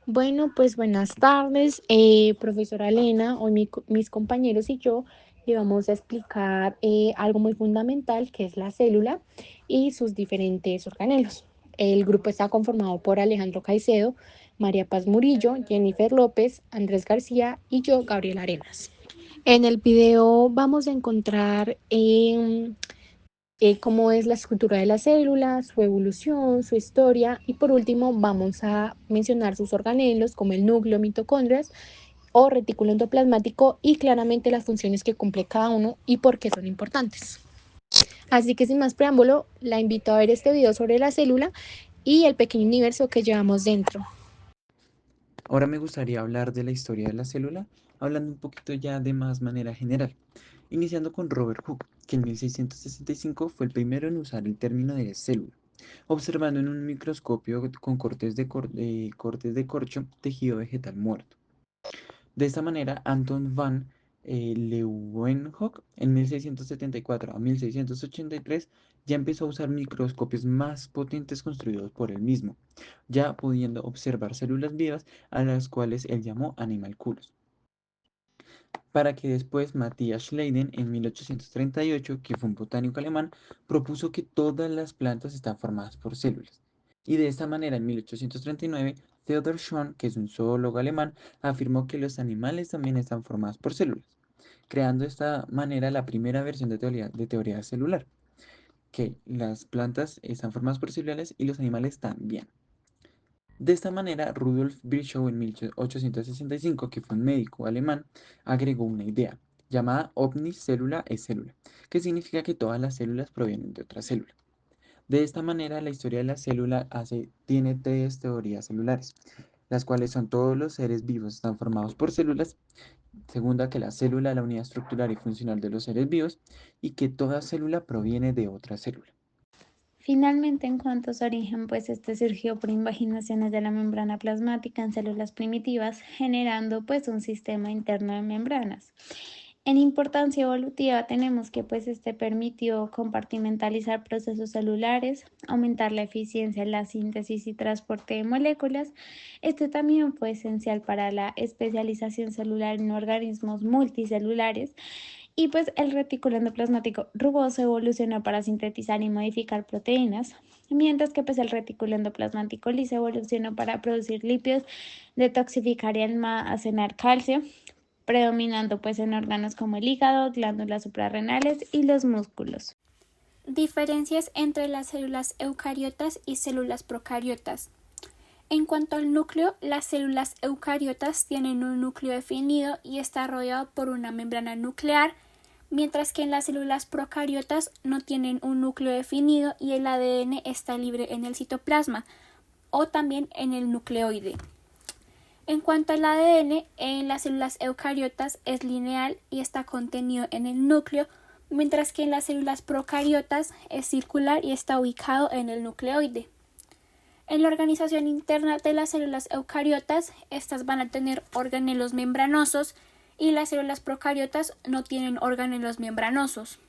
Bueno, pues buenas tardes, profesora Elena. Hoy mis compañeros y yo le vamos a explicar algo muy fundamental que es la célula y sus diferentes organelos. El grupo está conformado por Alejandro Caicedo, María Paz Murillo, Jennifer López, Andrés García y yo, Gabriela Arenas. En el video vamos a encontrar cómo es la estructura de la célula, su evolución, su historia y por último vamos a mencionar sus organelos como el núcleo, mitocondrias o retículo endoplasmático y claramente las funciones que cumple cada uno y por qué son importantes. Así que sin más preámbulo, la invito a ver este video sobre la célula y el pequeño universo que llevamos dentro. Ahora me gustaría hablar de la historia de la célula, hablando un poquito ya de más manera general, iniciando con Robert Hooke, que en 1665 fue el primero en usar el término de célula, observando en un microscopio con cortes de corcho tejido vegetal muerto. De esta manera, Anton van Leeuwenhoek en 1674 a 1683 ya empezó a usar microscopios más potentes construidos por él mismo, ya pudiendo observar células vivas a las cuales él llamó animalculos, para que después Matthias Schleiden en 1838, que fue un botánico alemán, propuso que todas las plantas están formadas por células. Y de esta manera, en 1839, Theodor Schwann, que es un zoólogo alemán, afirmó que los animales también están formados por células, creando de esta manera la primera versión de teoría celular, que las plantas están formadas por células y los animales también. De esta manera, Rudolf Virchow en 1865, que fue un médico alemán, agregó una idea llamada omnis cellula es célula, que significa que todas las células provienen de otra célula. De esta manera, la historia de la célula tiene tres teorías celulares, las cuales son todos los seres vivos están formados por células, segunda que la célula es la unidad estructural y funcional de los seres vivos y que toda célula proviene de otra célula. Finalmente, en cuanto a su origen, pues este surgió por invaginaciones de la membrana plasmática en células primitivas, generando pues un sistema interno de membranas. En importancia evolutiva tenemos que pues este permitió compartimentalizar procesos celulares, aumentar la eficiencia en la síntesis y transporte de moléculas. Este también fue esencial para la especialización celular en organismos multicelulares y pues el retículo endoplasmático rugoso evolucionó para sintetizar y modificar proteínas, mientras que pues el retículo endoplasmático liso evolucionó para producir lípidos, detoxificar y almacenar calcio, predominando pues en órganos como el hígado, glándulas suprarrenales y los músculos. Diferencias entre las células eucariotas y células procariotas. En cuanto al núcleo, las células eucariotas tienen un núcleo definido y está rodeado por una membrana nuclear, mientras que en las células procariotas no tienen un núcleo definido y el ADN está libre en el citoplasma o también en el nucleoide. En cuanto al ADN, en las células eucariotas es lineal y está contenido en el núcleo, mientras que en las células procariotas es circular y está ubicado en el nucleoide. En la organización interna de las células eucariotas, estas van a tener organelos membranosos y las células procariotas no tienen organelos membranosos.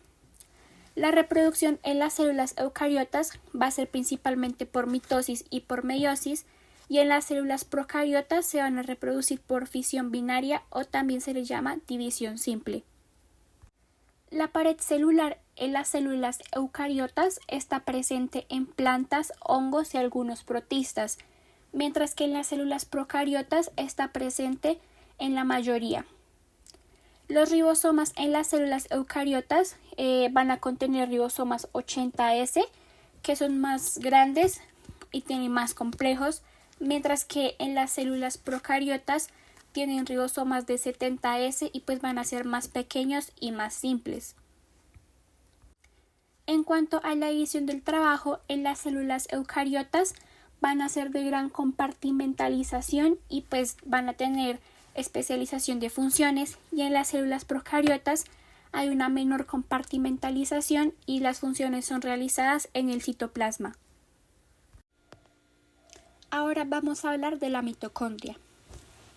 La reproducción en las células eucariotas va a ser principalmente por mitosis y por meiosis, y en las células procariotas se van a reproducir por fisión binaria o también se le llama división simple. La pared celular en las células eucariotas está presente en plantas, hongos y algunos protistas, mientras que en las células procariotas está presente en la mayoría. Los ribosomas en las células eucariotas van a contener ribosomas 80S, que son más grandes y tienen más complejos, mientras que en las células procariotas tienen ribosomas de 70S y pues van a ser más pequeños y más simples. En cuanto a la división del trabajo, en las células eucariotas van a ser de gran compartimentalización y pues van a tener especialización de funciones, y en las células procariotas hay una menor compartimentalización y las funciones son realizadas en el citoplasma. Ahora vamos a hablar de la mitocondria.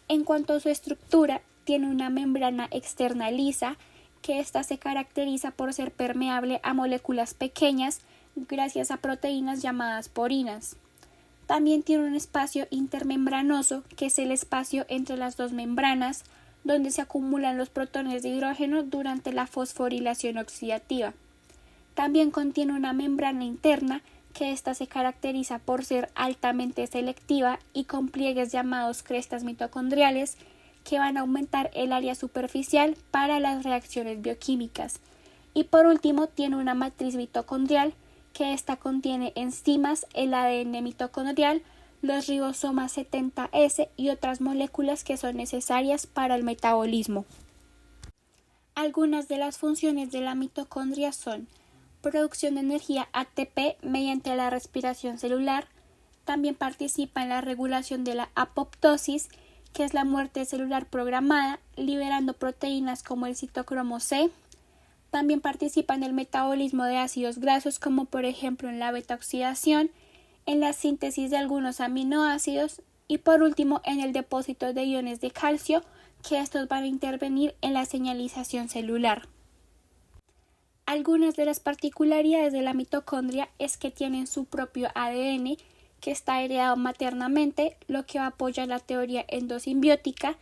En cuanto a su estructura, tiene una membrana externa lisa, que ésta se caracteriza por ser permeable a moléculas pequeñas gracias a proteínas llamadas porinas. También tiene un espacio intermembranoso, que es el espacio entre las dos membranas, donde se acumulan los protones de hidrógeno durante la fosforilación oxidativa. También contiene una membrana interna, que ésta se caracteriza por ser altamente selectiva y con pliegues llamados crestas mitocondriales, que van a aumentar el área superficial para las reacciones bioquímicas. Y por último tiene una matriz mitocondrial, que ésta contiene enzimas, el ADN mitocondrial, los ribosomas 70S y otras moléculas que son necesarias para el metabolismo. Algunas de las funciones de la mitocondria son producción de energía ATP mediante la respiración celular. También participa en la regulación de la apoptosis, que es la muerte celular programada, liberando proteínas como el citocromo C. También participa en el metabolismo de ácidos grasos, como por ejemplo en la beta-oxidación, en la síntesis de algunos aminoácidos y por último en el depósito de iones de calcio, que estos van a intervenir en la señalización celular. Algunas de las particularidades de la mitocondria es que tienen su propio ADN, que está heredado maternamente, lo que apoya la teoría endosimbiótica,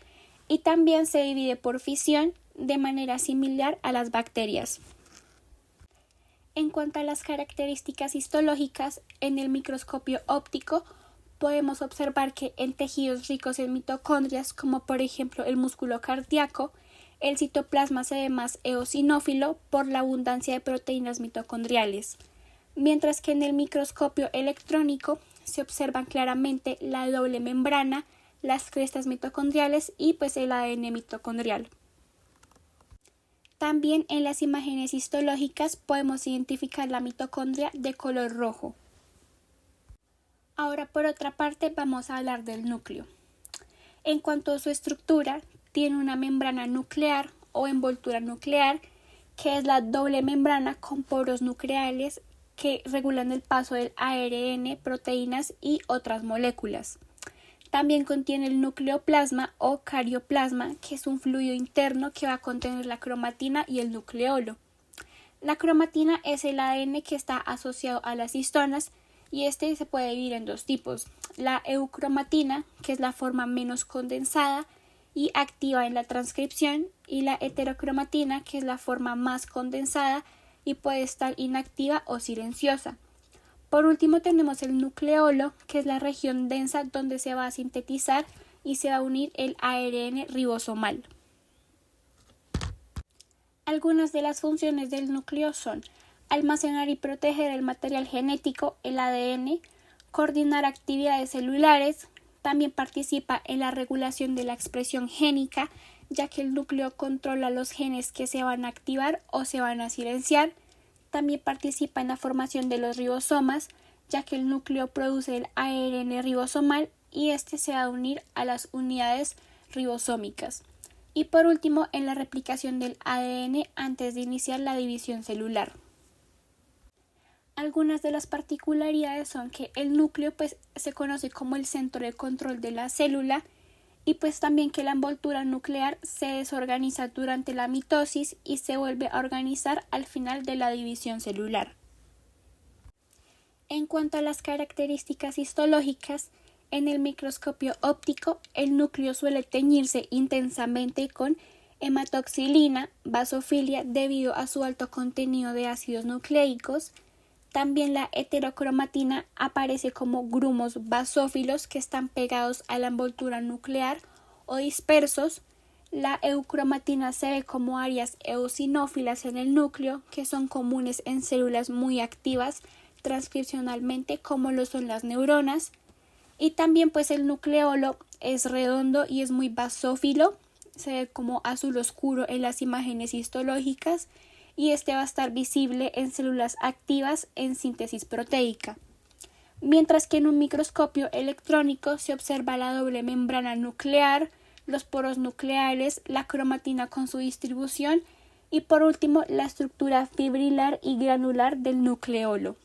y también se divide por fisión de manera similar a las bacterias. En cuanto a las características histológicas, en el microscopio óptico podemos observar que en tejidos ricos en mitocondrias, como por ejemplo el músculo cardíaco, el citoplasma se ve más eosinófilo por la abundancia de proteínas mitocondriales, mientras que en el microscopio electrónico se observan claramente la doble membrana, las crestas mitocondriales y el ADN mitocondrial. También en las imágenes histológicas podemos identificar la mitocondria de color rojo. Ahora, por otra parte, vamos a hablar del núcleo. En cuanto a su estructura, tiene una membrana nuclear o envoltura nuclear, que es la doble membrana con poros nucleares que regulan el paso del ARN, proteínas y otras moléculas. También contiene el nucleoplasma o carioplasma, que es un fluido interno que va a contener la cromatina y el nucleolo. La cromatina es el ADN que está asociado a las histonas y este se puede dividir en dos tipos: la eucromatina, que es la forma menos condensada y activa en la transcripción, y la heterocromatina, que es la forma más condensada y puede estar inactiva o silenciosa. Por último tenemos el nucleolo, que es la región densa donde se va a sintetizar y se va a unir el ARN ribosomal. Algunas de las funciones del núcleo son almacenar y proteger el material genético, el ADN, coordinar actividades celulares. También participa en la regulación de la expresión génica, ya que el núcleo controla los genes que se van a activar o se van a silenciar. También participa en la formación de los ribosomas, ya que el núcleo produce el ARN ribosomal y este se va a unir a las unidades ribosómicas. Y por último, en la replicación del ADN antes de iniciar la división celular. Algunas de las particularidades son que el núcleo se conoce como el centro de control de la célula y también que la envoltura nuclear se desorganiza durante la mitosis y se vuelve a organizar al final de la división celular. En cuanto a las características histológicas, en el microscopio óptico el núcleo suele teñirse intensamente con hematoxilina, basofilia debido a su alto contenido de ácidos nucleicos. También la heterocromatina aparece como grumos basófilos que están pegados a la envoltura nuclear o dispersos. La eucromatina se ve como áreas eosinófilas en el núcleo, que son comunes en células muy activas transcripcionalmente, como lo son las neuronas. Y también el nucleolo es redondo y es muy basófilo, se ve como azul oscuro en las imágenes histológicas, y este va a estar visible en células activas en síntesis proteica. Mientras que en un microscopio electrónico se observa la doble membrana nuclear, los poros nucleares, la cromatina con su distribución y por último la estructura fibrilar y granular del nucleolo.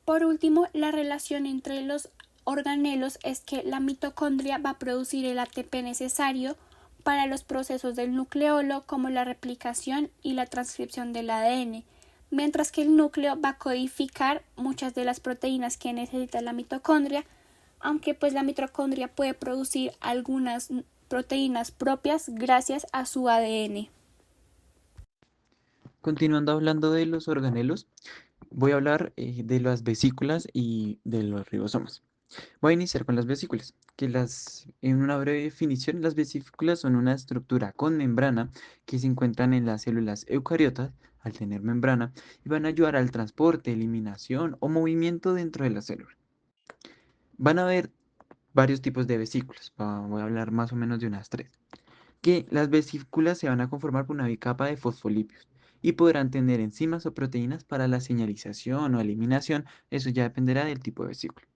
Por último, la relación entre los organelos es que la mitocondria va a producir el ATP necesario para los procesos del nucleolo, como la replicación y la transcripción del ADN, mientras que el núcleo va a codificar muchas de las proteínas que necesita la mitocondria, aunque pues la mitocondria puede producir algunas proteínas propias gracias a su ADN. Continuando hablando de los organelos, voy a hablar de las vesículas y de los ribosomas. Voy a iniciar con las vesículas, en una breve definición, las vesículas son una estructura con membrana que se encuentran en las células eucariotas al tener membrana y van a ayudar al transporte, eliminación o movimiento dentro de la célula. Van a haber varios tipos de vesículas, voy a hablar más o menos de unas tres, que las vesículas se van a conformar por una bicapa de fosfolípidos y podrán tener enzimas o proteínas para la señalización o eliminación, eso ya dependerá del tipo de vesícula.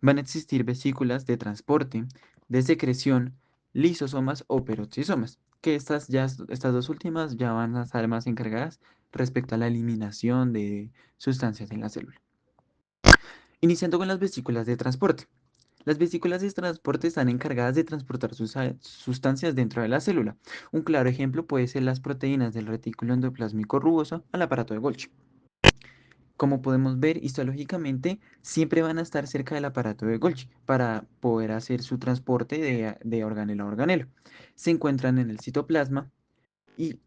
Van a existir vesículas de transporte, de secreción, lisosomas o peroxisomas, que estas dos últimas ya van a estar más encargadas respecto a la eliminación de sustancias en la célula. Iniciando con las vesículas de transporte. Las vesículas de transporte están encargadas de transportar sustancias dentro de la célula. Un claro ejemplo puede ser las proteínas del retículo endoplásmico rugoso al aparato de Golgi. Como podemos ver, histológicamente siempre van a estar cerca del aparato de Golgi para poder hacer su transporte de organelo a organelo. Se encuentran en el citoplasma y,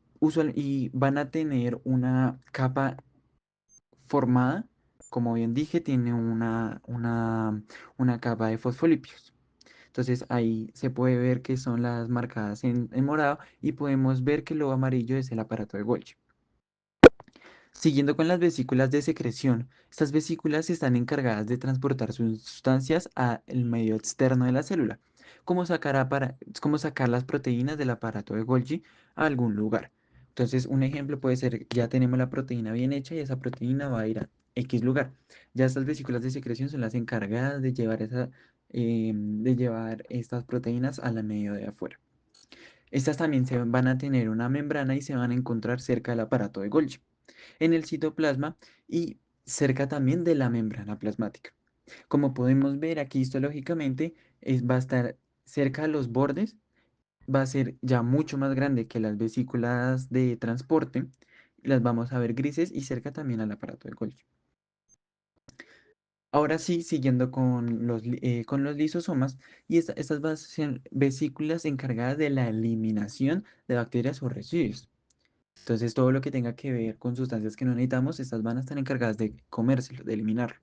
y van a tener una capa formada, como bien dije, tiene una capa de fosfolípidos. Entonces ahí se puede ver que son las marcadas en morado y podemos ver que lo amarillo es el aparato de Golgi. Siguiendo con las vesículas de secreción, estas vesículas están encargadas de transportar sustancias al medio externo de la célula, como sacar las proteínas del aparato de Golgi a algún lugar. Entonces, un ejemplo puede ser, ya tenemos la proteína bien hecha y esa proteína va a ir a X lugar. Ya estas vesículas de secreción son las encargadas de llevar estas proteínas a la medio de afuera. Estas también van a tener una membrana y se van a encontrar cerca del aparato de Golgi en el citoplasma y cerca también de la membrana plasmática. Como podemos ver aquí histológicamente, va a estar cerca de los bordes, va a ser ya mucho más grande que las vesículas de transporte, las vamos a ver grises y cerca también al aparato de Golgi. Ahora sí, siguiendo con los lisosomas, y estas van a ser vesículas encargadas de la eliminación de bacterias o residuos. Entonces, todo lo que tenga que ver con sustancias que no necesitamos, estas van a estar encargadas de comérselo, de eliminarlo.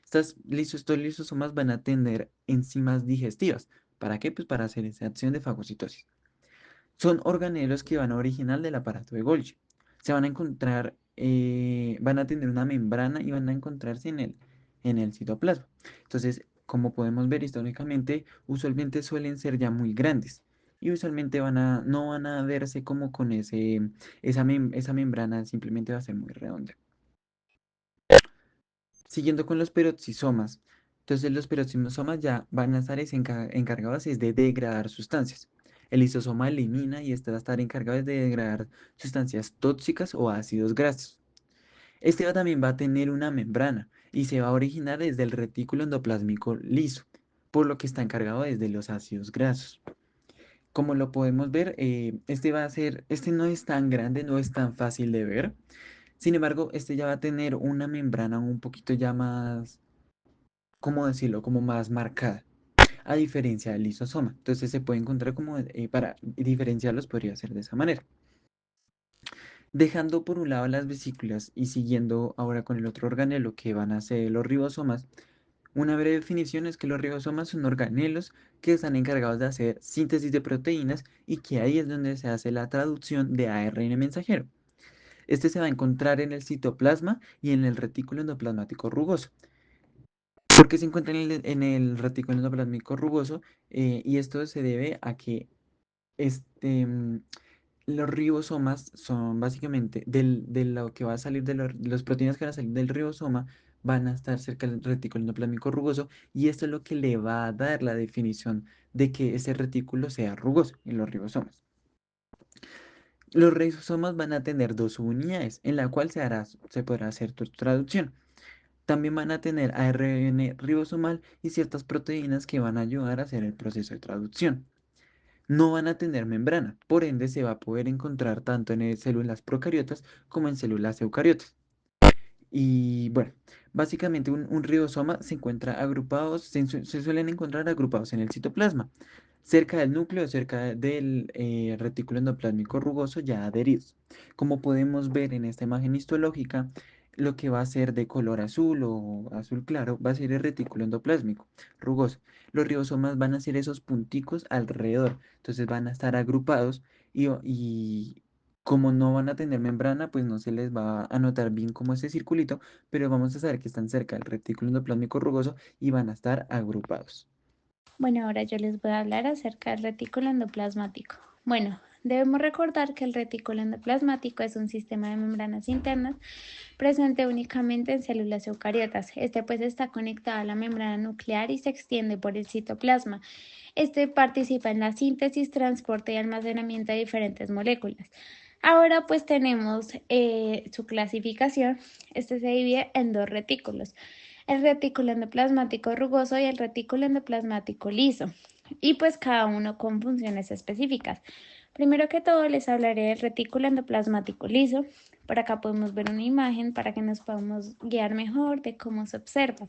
Estos lisosomas van a tener enzimas digestivas. ¿Para qué? Pues para hacer esa acción de fagocitosis. Son organelos que van a originar del aparato de Golgi. Se van a encontrar, van a tener una membrana y van a encontrarse en el citoplasma. Entonces, como podemos ver históricamente, usualmente suelen ser ya muy grandes y usualmente no van a verse como con esa membrana, simplemente va a ser muy redonda. Siguiendo con los peroxisomas. Entonces los peroxisomas ya van a estar encargados es de degradar sustancias. El lisosoma elimina y este va a estar encargado de degradar sustancias tóxicas o ácidos grasos. También va a tener una membrana y se va a originar desde el retículo endoplásmico liso, por lo que está encargado desde los ácidos grasos. Como lo podemos ver, este no es tan grande, no es tan fácil de ver. Sin embargo, este ya va a tener una membrana un poquito ya más, ¿cómo decirlo? Como más marcada, a diferencia del lisosoma. Entonces se puede encontrar para diferenciarlos podría ser de esa manera. Dejando por un lado las vesículas y siguiendo ahora con el otro organelo que van a ser los ribosomas, una breve definición es que los ribosomas son organelos que están encargados de hacer síntesis de proteínas y que ahí es donde se hace la traducción de ARN mensajero. Este se va a encontrar en el citoplasma y en el retículo endoplasmático rugoso. ¿Por qué se encuentra en el retículo endoplasmático rugoso? Y esto se debe a que este, mm, los ribosomas son básicamente de lo que va a salir los proteínas que van a salir del ribosoma van a estar cerca del retículo endoplasmático rugoso y esto es lo que le va a dar la definición de que ese retículo sea rugoso en los ribosomas. Los ribosomas van a tener dos subunidades en la cual se podrá hacer tu traducción. También van a tener ARN ribosomal y ciertas proteínas que van a ayudar a hacer el proceso de traducción. No van a tener membrana, por ende se va a poder encontrar tanto en células procariotas como en células eucariotas. Y bueno, básicamente un ribosoma se encuentra agrupados, se suelen encontrar agrupados en el citoplasma, cerca del núcleo, cerca del retículo endoplásmico rugoso ya adheridos. Como podemos ver en esta imagen histológica, lo que va a ser de color azul o azul claro va a ser el retículo endoplásmico rugoso. Los ribosomas van a ser esos punticos alrededor, entonces van a estar agrupados y como no van a tener membrana, pues no se les va a notar bien como ese circulito, pero vamos a saber que están cerca del retículo endoplásmico rugoso y van a estar agrupados. Bueno, ahora yo les voy a hablar acerca del retículo endoplasmático. Bueno, debemos recordar que el retículo endoplasmático es un sistema de membranas internas presente únicamente en células eucariotas. Este pues está conectado a la membrana nuclear y se extiende por el citoplasma. Este participa en la síntesis, transporte y almacenamiento de diferentes moléculas. Ahora pues tenemos su clasificación. Este se divide en dos retículos: el retículo endoplasmático rugoso y el retículo endoplasmático liso, y pues cada uno con funciones específicas. Primero que todo les hablaré del retículo endoplasmático liso. Por acá podemos ver una imagen para que nos podamos guiar mejor de cómo se observa.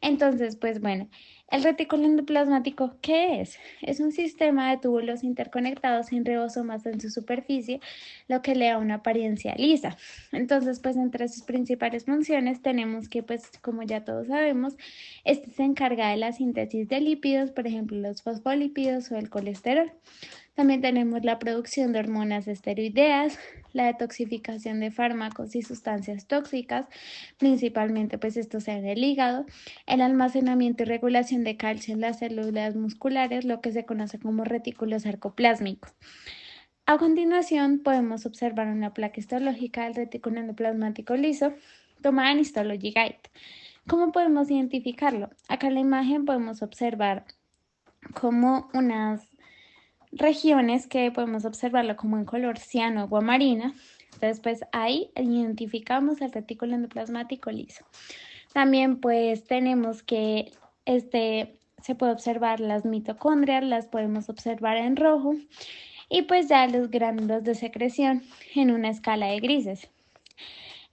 Entonces, pues bueno, el retículo endoplasmático, ¿qué es? Es un sistema de túbulos interconectados sin ribosomas en su superficie, lo que le da una apariencia lisa. Entonces, pues entre sus principales funciones tenemos que, pues como ya todos sabemos, este se encarga de la síntesis de lípidos, por ejemplo, los fosfolípidos o el colesterol. También tenemos la producción de hormonas esteroideas, la detoxificación de fármacos y sustancias tóxicas, principalmente pues esto se da en el hígado, el almacenamiento y regulación de calcio en las células musculares, lo que se conoce como retículo sarcoplásmico. A continuación podemos observar una placa histológica del retículo endoplasmático liso tomada en Histology Guide. ¿Cómo podemos identificarlo? Acá en la imagen podemos observar como unas regiones que podemos observarlo como en color ciano o agua marina. Entonces, pues ahí identificamos el retículo endoplasmático liso. También pues tenemos que se puede observar las mitocondrias, las podemos observar en rojo, y pues ya los gránulos de secreción en una escala de grises.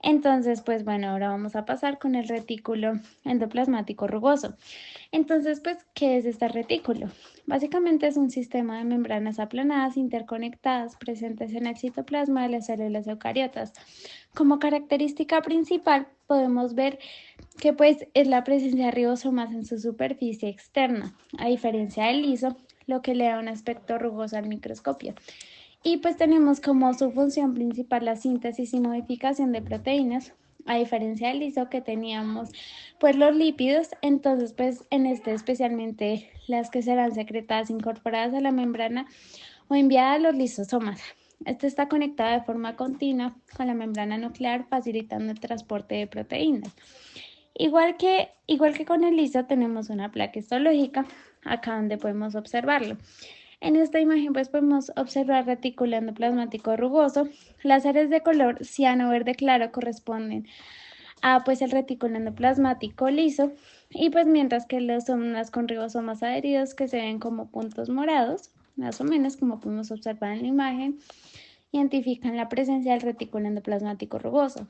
Entonces, pues bueno, ahora vamos a pasar con el retículo endoplasmático rugoso. Entonces, pues, ¿qué es este retículo? Básicamente es un sistema de membranas aplanadas interconectadas presentes en el citoplasma de las células eucariotas. Como característica principal podemos ver que pues es la presencia de ribosomas en su superficie externa, a diferencia del liso, lo que le da un aspecto rugoso al microscopio. Y pues tenemos como su función principal la síntesis y modificación de proteínas, a diferencia del liso que teníamos pues los lípidos. Entonces pues en este especialmente las que serán secretadas incorporadas a la membrana o enviadas a los lisosomas. Este está conectado de forma continua con la membrana nuclear, facilitando el transporte de proteínas. Igual que con el liso tenemos una placa histológica, acá donde podemos observarlo. En esta imagen pues podemos observar retículo endoplasmático rugoso. Las áreas de color ciano verde claro corresponden a pues el retículo endoplasmático liso, y pues mientras que las zonas con ribosomas adheridos que se ven como puntos morados, más o menos como podemos observar en la imagen, identifican la presencia del retículo endoplasmático rugoso.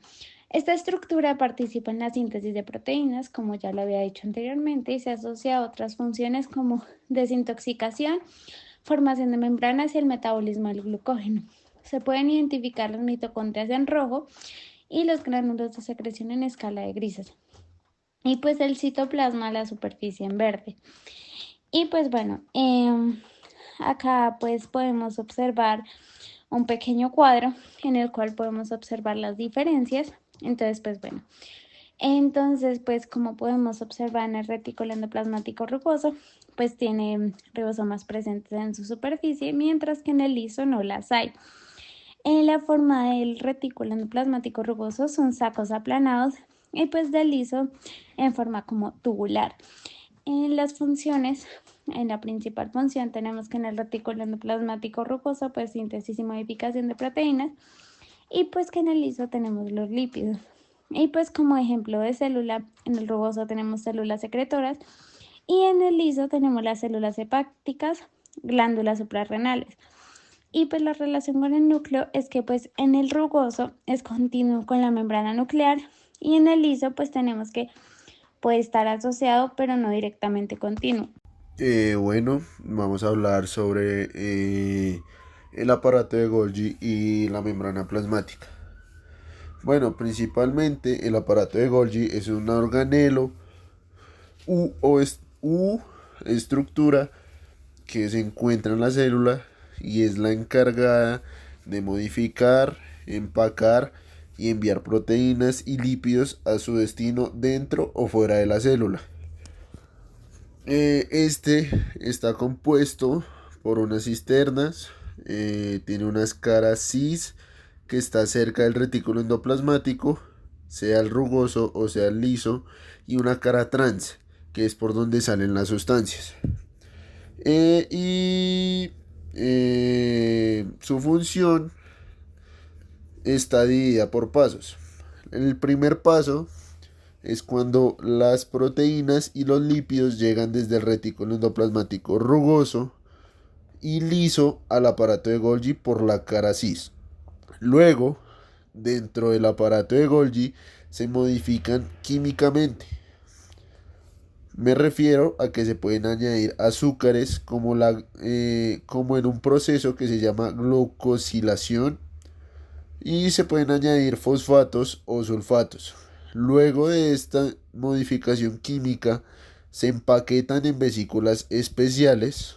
Esta estructura participa en la síntesis de proteínas, como ya lo había dicho anteriormente, y se asocia a otras funciones como desintoxicación, formación de membranas y el metabolismo del glucógeno. Se pueden identificar las mitocondrias en rojo y los gránulos de secreción en escala de grises. Y pues el citoplasma, la superficie en verde. Y pues bueno, acá pues podemos observar un pequeño cuadro en el cual podemos observar las diferencias. Entonces pues bueno, entonces, como podemos observar en el retículo endoplasmático rugoso, pues tiene ribosomas presentes en su superficie, mientras que en el liso no las hay. En la forma del retículo endoplasmático rugoso son sacos aplanados, y pues del liso en forma como tubular. En las funciones, en la principal función tenemos que en el retículo endoplasmático rugoso pues síntesis y modificación de proteínas, y pues que en el liso tenemos los lípidos. Y pues como ejemplo de célula, en el rugoso tenemos células secretoras y en el liso tenemos las células hepáticas, glándulas suprarrenales. Y pues la relación con el núcleo es que pues en el rugoso es continuo con la membrana nuclear, Y en el liso pues tenemos que puede estar asociado pero no directamente continuo. Bueno, vamos a hablar sobre el aparato de Golgi y la membrana plasmática. Bueno, principalmente el aparato de Golgi es un organelo u estructura que se encuentra en la célula y es la encargada de modificar, empacar y enviar proteínas y lípidos a su destino dentro o fuera de la célula. Este está compuesto por unas cisternas, tiene unas caras cis que está cerca del retículo endoplasmático, sea el rugoso o sea el liso, y una cara trans, que es por donde salen las sustancias. Su función está dividida por pasos. El primer paso es cuando las proteínas y los lípidos llegan desde el retículo endoplasmático rugoso y liso al aparato de Golgi por la cara cis. Luego, dentro del aparato de Golgi se modifican químicamente. Me refiero a que se pueden añadir azúcares como en un proceso que se llama glucosilación, y se pueden añadir fosfatos o sulfatos. Luego de esta modificación química se empaquetan en vesículas especiales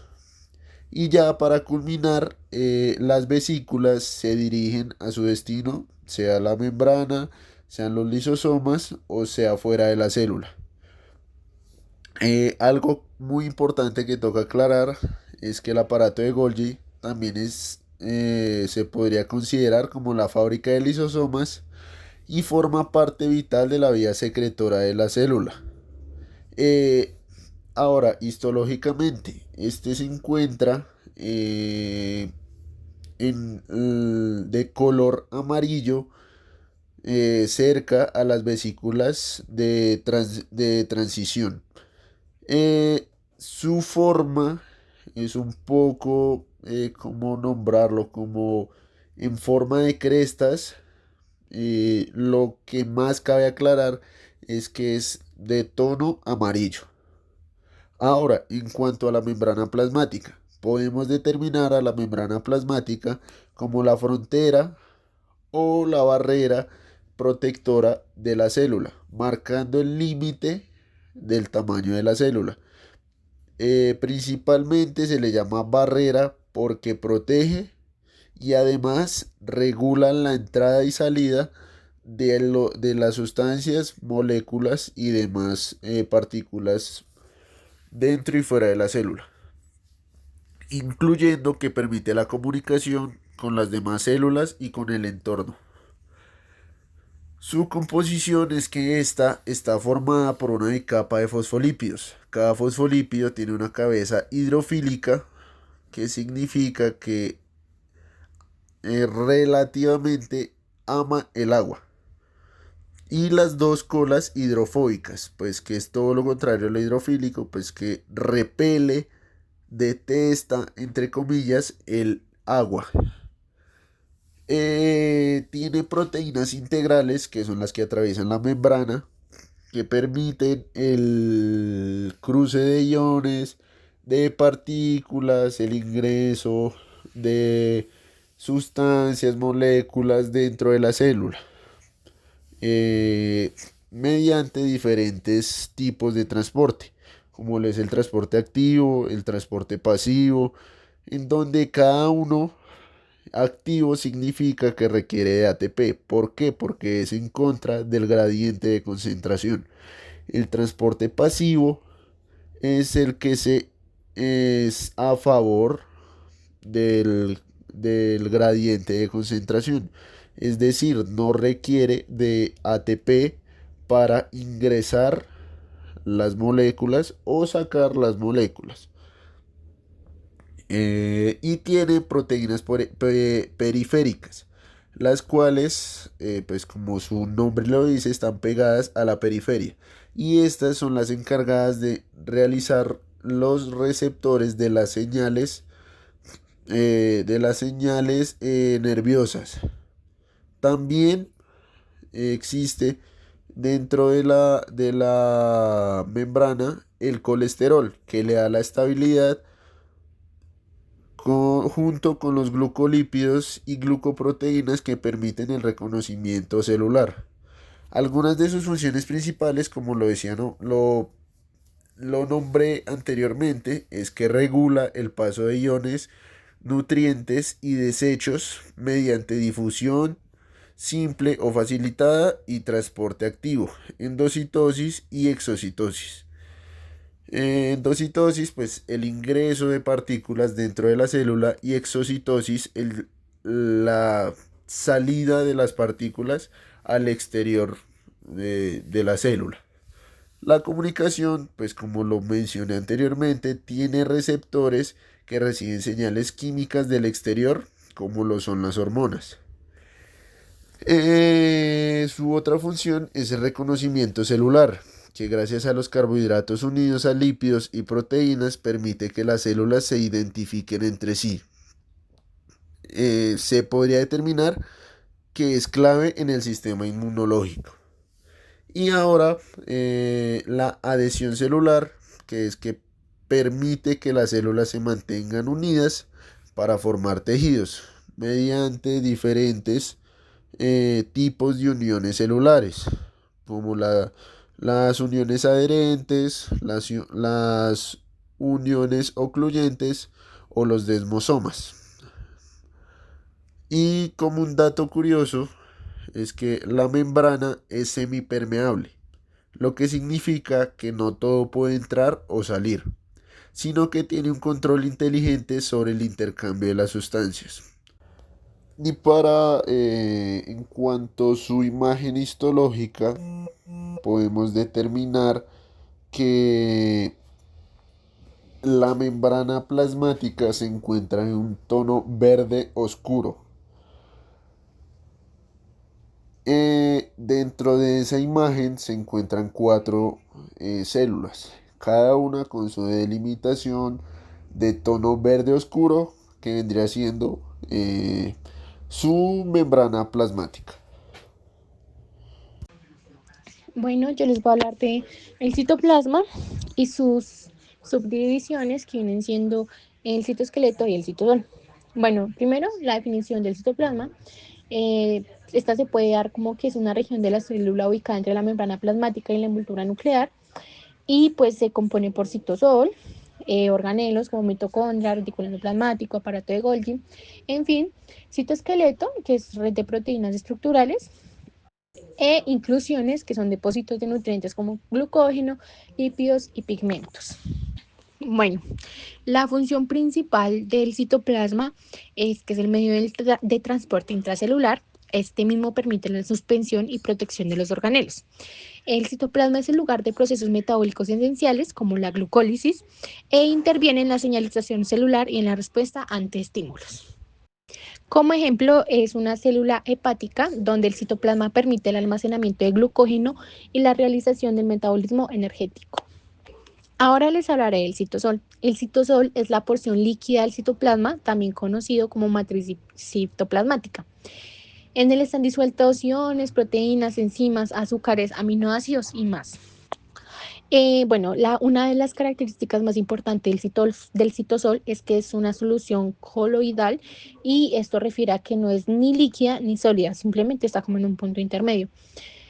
y ya para culminar las vesículas se dirigen a su destino, sea la membrana, sean los lisosomas o sea fuera de la célula. Algo muy importante que toca aclarar es que el aparato de Golgi también se podría considerar como la fábrica de lisosomas y forma parte vital de la vía secretora de la célula. Ahora, histológicamente, este se encuentra de color amarillo cerca a las vesículas de transición. Su forma es un poco, ¿cómo nombrarlo? Como en forma de crestas. Lo que más cabe aclarar es que es de tono amarillo. Ahora, en cuanto a la membrana plasmática, podemos determinar a la membrana plasmática como la frontera o la barrera protectora de la célula, marcando el límite del tamaño de la célula. Principalmente se le llama barrera porque protege y además regula la entrada y salida de las sustancias, moléculas y demás partículas dentro y fuera de la célula, incluyendo que permite la comunicación con las demás células y con el entorno. Su composición es que esta está formada por una capa de fosfolípidos. Cada fosfolípido tiene una cabeza hidrofílica, que significa que relativamente ama el agua. Y las dos colas hidrofóbicas, pues que es todo lo contrario a lo hidrofílico, pues que repele, detesta, entre comillas, el agua. Tiene proteínas integrales, que son las que atraviesan la membrana, que permiten el cruce de iones, de partículas, el ingreso de sustancias, moléculas dentro de la célula, mediante diferentes tipos de transporte, como es el transporte activo, el transporte pasivo, en donde cada uno activo significa que requiere de ATP. ¿Por qué? Porque es en contra del gradiente de concentración. El transporte pasivo es el que es a favor del gradiente de concentración. Es decir, no requiere de ATP para ingresar las moléculas o sacar las moléculas. Y tiene proteínas periféricas, las cuales, pues como su nombre lo dice, están pegadas a la periferia. Y estas son las encargadas de realizar los receptores de las señales nerviosas. También existe dentro de la membrana el colesterol, que le da la estabilidad junto con los glucolípidos y glucoproteínas que permiten el reconocimiento celular. Algunas de sus funciones principales, como lo decía, ¿no? Lo nombré anteriormente, es que regula el paso de iones, nutrientes y desechos mediante difusión simple o facilitada y transporte activo, endocitosis y exocitosis. Endocitosis, pues el ingreso de partículas dentro de la célula, y exocitosis, la salida de las partículas al exterior de la célula. La comunicación, pues como lo mencioné anteriormente, tiene receptores que reciben señales químicas del exterior, como lo son las hormonas. Su otra función es el reconocimiento celular, que gracias a los carbohidratos unidos a lípidos y proteínas permite que las células se identifiquen entre sí. Se podría determinar que es clave en el sistema inmunológico. Y ahora la adhesión celular, que es que permite que las células se mantengan unidas para formar tejidos mediante diferentes tipos de uniones celulares, como las uniones adherentes, las uniones ocluyentes o los desmosomas. Y como un dato curioso, es que la membrana es semipermeable, lo que significa que no todo puede entrar o salir, sino que tiene un control inteligente sobre el intercambio de las sustancias. Y en cuanto a su imagen histológica, podemos determinar que la membrana plasmática se encuentra en un tono verde oscuro. Dentro de esa imagen se encuentran 4 células, cada una con su delimitación de tono verde oscuro, que vendría siendo su membrana plasmática. Bueno, yo les voy a hablar de el citoplasma y sus subdivisiones, que vienen siendo el citoesqueleto y el citosol. Bueno, primero la definición del citoplasma. Esta se puede dar como que es una región de la célula ubicada entre la membrana plasmática y la envoltura nuclear, y pues se compone por citosol, organelos como mitocondria, reticulado plasmático, aparato de Golgi, en fin, citoesqueleto, que es red de proteínas estructurales, e inclusiones, que son depósitos de nutrientes como glucógeno, lípidos y pigmentos. Bueno, la función principal del citoplasma es que es el medio de transporte intracelular. Este mismo permite la suspensión y protección de los organelos. El citoplasma es el lugar de procesos metabólicos esenciales como la glucólisis, e interviene en la señalización celular y en la respuesta ante estímulos. Como ejemplo, es una célula hepática donde el citoplasma permite el almacenamiento de glucógeno y la realización del metabolismo energético. Ahora les hablaré del citosol. El citosol es la porción líquida del citoplasma, también conocido como matriz citoplasmática. En él están disueltos iones, proteínas, enzimas, azúcares, aminoácidos y más. Una de las características más importantes del citosol es que es una solución coloidal, y esto refiere a que no es ni líquida ni sólida, simplemente está como en un punto intermedio.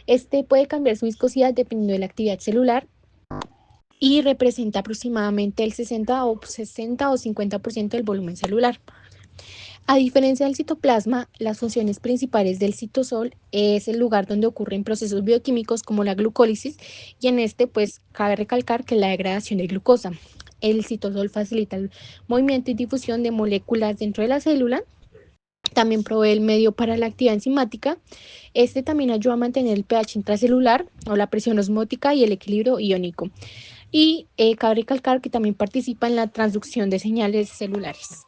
Este puede cambiar su viscosidad dependiendo de la actividad celular y representa aproximadamente el 60 o 50% del volumen celular. A diferencia del citoplasma, las funciones principales del citosol es el lugar donde ocurren procesos bioquímicos como la glucólisis, y en este pues cabe recalcar que la degradación de glucosa. El citosol facilita el movimiento y difusión de moléculas dentro de la célula. También provee el medio para la actividad enzimática. Este también ayuda a mantener el pH intracelular o la presión osmótica y el equilibrio iónico. Y cabe recalcar que también participa en la transducción de señales celulares.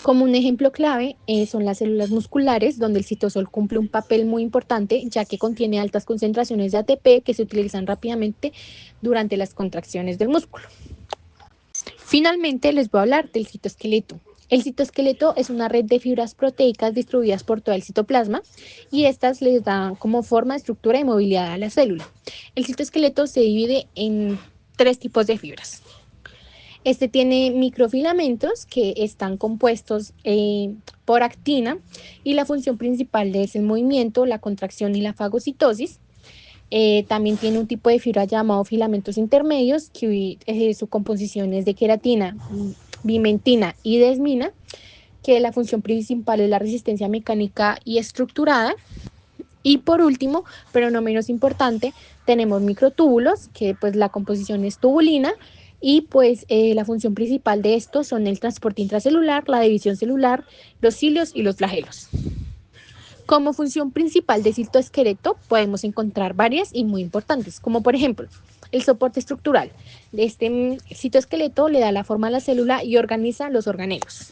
Como un ejemplo clave son las células musculares, donde el citosol cumple un papel muy importante, ya que contiene altas concentraciones de ATP que se utilizan rápidamente durante las contracciones del músculo. Finalmente les voy a hablar del citoesqueleto. El citoesqueleto es una red de fibras proteicas distribuidas por todo el citoplasma y estas les dan como forma, estructura y movilidad a la célula. El citoesqueleto se divide en 3 tipos de fibras. Este tiene microfilamentos que están compuestos por actina y la función principal es el movimiento, la contracción y la fagocitosis. También tiene un tipo de fibra llamado filamentos intermedios que su composición es de queratina, bimentina y desmina, que la función principal es la resistencia mecánica y estructurada. Y por último, pero no menos importante, tenemos microtúbulos, que pues la composición es tubulina y pues la función principal de estos son el transporte intracelular, la división celular, los cilios y los flagelos. Como función principal del citoesqueleto podemos encontrar varias y muy importantes, como por ejemplo el soporte estructural. Este citoesqueleto le da la forma a la célula y organiza los organelos.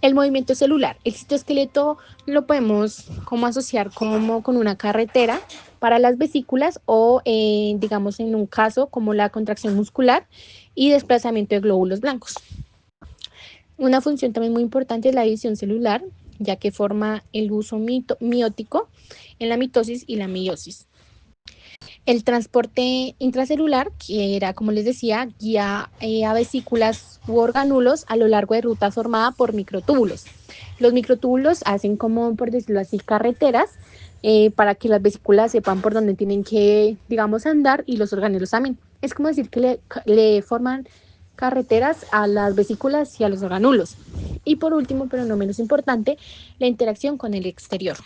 El movimiento celular. El citoesqueleto lo podemos como asociar como con una carretera para las vesículas o digamos en un caso como la contracción muscular y desplazamiento de glóbulos blancos. Una función también muy importante es la división celular, ya que forma el uso miótico en la mitosis y la meiosis. El transporte intracelular, que era, como les decía, guía a vesículas u orgánulos a lo largo de ruta formada por microtúbulos. Los microtúbulos hacen como, por decirlo así, carreteras para que las vesículas sepan por dónde tienen que, digamos, andar y los orgánulos también. Es como decir que le forman carreteras a las vesículas y a los orgánulos. Y por último, pero no menos importante, la interacción con el exterior.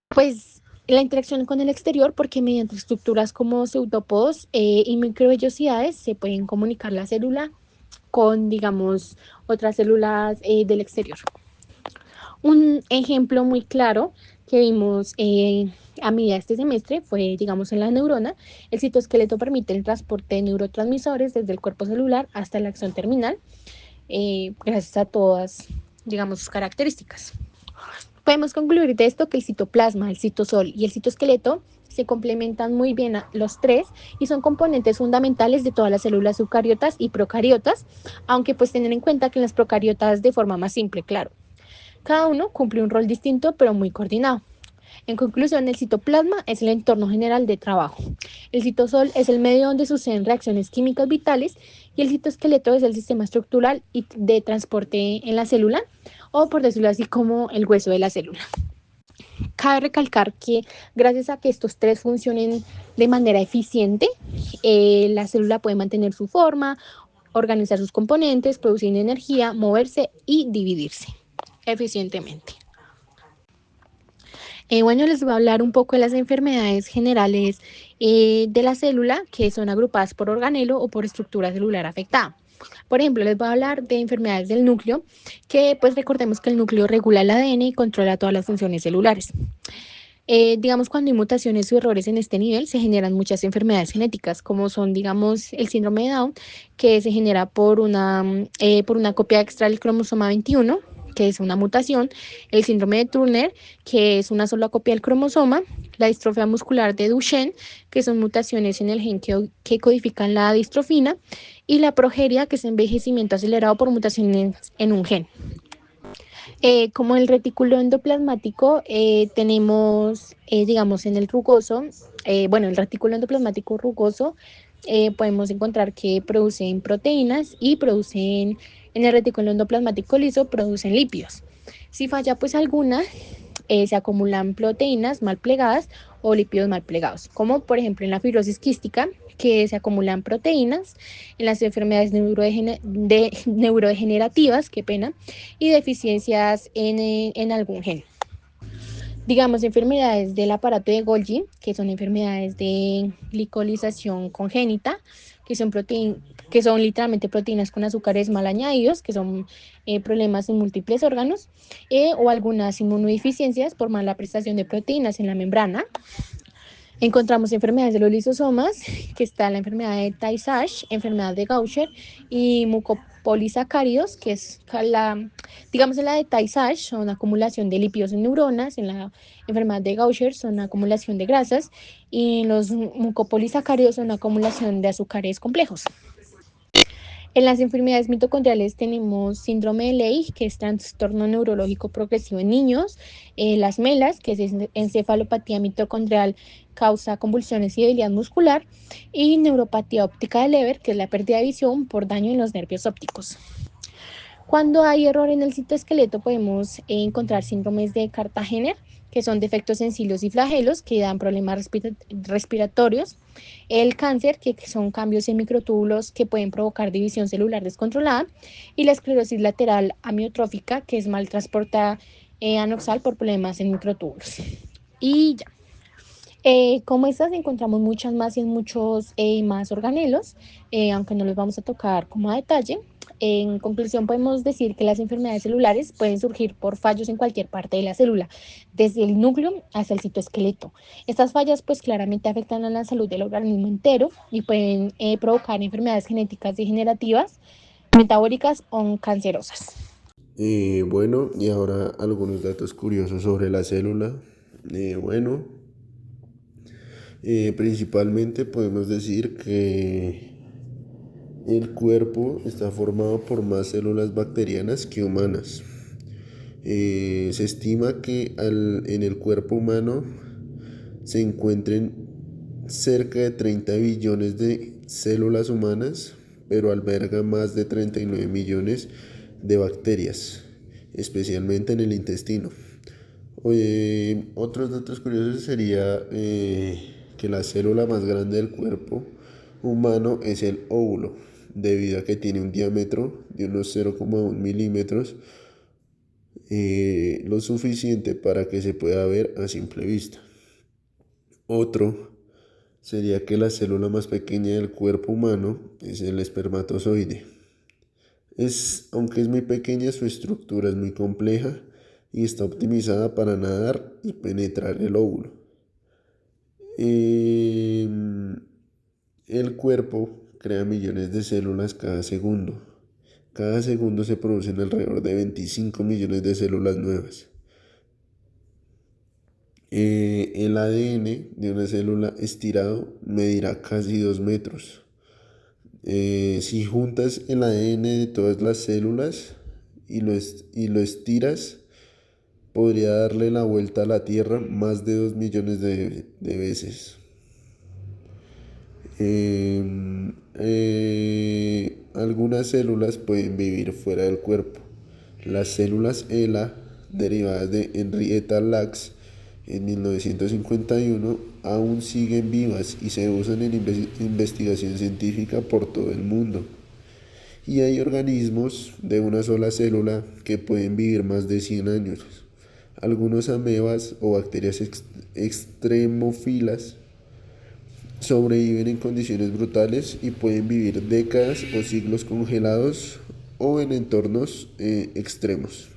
Pues la interacción con el exterior, porque mediante estructuras como pseudópodos y microvellosidades se pueden comunicar la célula con, digamos, otras células del exterior. Un ejemplo muy claro que vimos a medida de este semestre fue, digamos, en la neurona. El citoesqueleto permite el transporte de neurotransmisores desde el cuerpo celular hasta la axón terminal, gracias a todas, digamos, sus características. Podemos concluir de esto que el citoplasma, el citosol y el citoesqueleto se complementan muy bien a los tres y son componentes fundamentales de todas las células eucariotas y procariotas, aunque pues tener en cuenta que en las procariotas de forma más simple, claro. Cada uno cumple un rol distinto pero muy coordinado. En conclusión, el citoplasma es el entorno general de trabajo. El citosol es el medio donde suceden reacciones químicas vitales y el citoesqueleto es el sistema estructural y de transporte en la célula, o por decirlo así, como el hueso de la célula. Cabe recalcar que gracias a que estos tres funcionen de manera eficiente, la célula puede mantener su forma, organizar sus componentes, producir energía, moverse y dividirse eficientemente. Bueno, les voy a hablar un poco de las enfermedades generales de la célula, que son agrupadas por organelo o por estructura celular afectada. Por ejemplo, les voy a hablar de enfermedades del núcleo, que pues recordemos que el núcleo regula el ADN y controla todas las funciones celulares. Digamos, cuando hay mutaciones o errores en este nivel, se generan muchas enfermedades genéticas, como son, digamos, el síndrome de Down, que se genera por una copia extra del cromosoma 21, que es una mutación, el síndrome de Turner, que es una sola copia del cromosoma, la distrofia muscular de Duchenne, que son mutaciones en el gen que codifican la distrofina, y la progeria, que es envejecimiento acelerado por mutaciones en un gen. Como el retículo endoplasmático, tenemos, digamos, en el rugoso, el retículo endoplasmático rugoso, podemos encontrar que producen proteínas y producen, en el retículo endoplasmático liso, producen lípidos. Si falla pues alguna, se acumulan proteínas mal plegadas o lípidos mal plegados, como por ejemplo en la fibrosis quística, que se acumulan proteínas, en las enfermedades neurodegenerativas, qué pena, y deficiencias en algún gen. Digamos, enfermedades del aparato de Golgi, que son enfermedades de glicolización congénita, que son literalmente proteínas con azúcares mal añadidos, que son problemas en múltiples órganos, o algunas inmunodeficiencias por mala prestación de proteínas en la membrana. Encontramos enfermedades de los lisosomas, que está la enfermedad de Tay-Sachs, enfermedad de Gaucher y mucopolisacáridos, que es digamos en la de Tay-Sachs son acumulación de lípidos en neuronas, en la enfermedad de Gaucher son acumulación de grasas y en los mucopolisacáridos son acumulación de azúcares complejos. En las enfermedades mitocondriales tenemos síndrome de Leigh, que es trastorno neurológico progresivo en niños, las MELAS, que es encefalopatía mitocondrial, causa convulsiones y debilidad muscular, y neuropatía óptica de Leber, que es la pérdida de visión por daño en los nervios ópticos. Cuando hay error en el citoesqueleto podemos encontrar síndromes de Cartagener, que son defectos en cilios y flagelos que dan problemas respiratorios, el cáncer, que son cambios en microtúbulos que pueden provocar división celular descontrolada, y la esclerosis lateral amiotrófica, que es mal transportada anoxal por problemas en microtúbulos. Y ya. Como estas encontramos muchas más y en muchos más organelos, aunque no los vamos a tocar como a detalle. En conclusión, podemos decir que las enfermedades celulares pueden surgir por fallos en cualquier parte de la célula, desde el núcleo hasta el citoesqueleto. Estas fallas pues claramente afectan a la salud del organismo entero y pueden provocar enfermedades genéticas degenerativas, metabólicas o cancerosas. Bueno, y ahora algunos datos curiosos sobre la célula. Bueno, principalmente podemos decir que el cuerpo está formado por más células bacterianas que humanas. Se estima que en el cuerpo humano se encuentren cerca de 30 billones de células humanas, pero alberga más de 39 millones de bacterias, especialmente en el intestino. Otros datos curiosos sería que la célula más grande del cuerpo humano es el óvulo, debido a que tiene un diámetro de unos 0,1 milímetros, lo suficiente para que se pueda ver a simple vista. Otro sería que la célula más pequeña del cuerpo humano es el espermatozoide. Aunque es muy pequeña, su estructura es muy compleja y está optimizada para nadar y penetrar el óvulo. El cuerpo crea millones de células cada segundo. Cada segundo se producen alrededor de 25 millones de células nuevas. El ADN de una célula estirado medirá casi 2 metros. Si juntas el ADN de todas las células y lo estiras, podría darle la vuelta a la Tierra más de 2 millones de veces. Algunas células pueden vivir fuera del cuerpo. Las células ELA, derivadas de Henrietta Lacks en 1951, aún siguen vivas y se usan en investigación científica por todo el mundo. Y hay organismos de una sola célula que pueden vivir más de 100 años. Algunos amebas o bacterias extremófilas sobreviven en condiciones brutales y pueden vivir décadas o siglos congelados o en entornos extremos.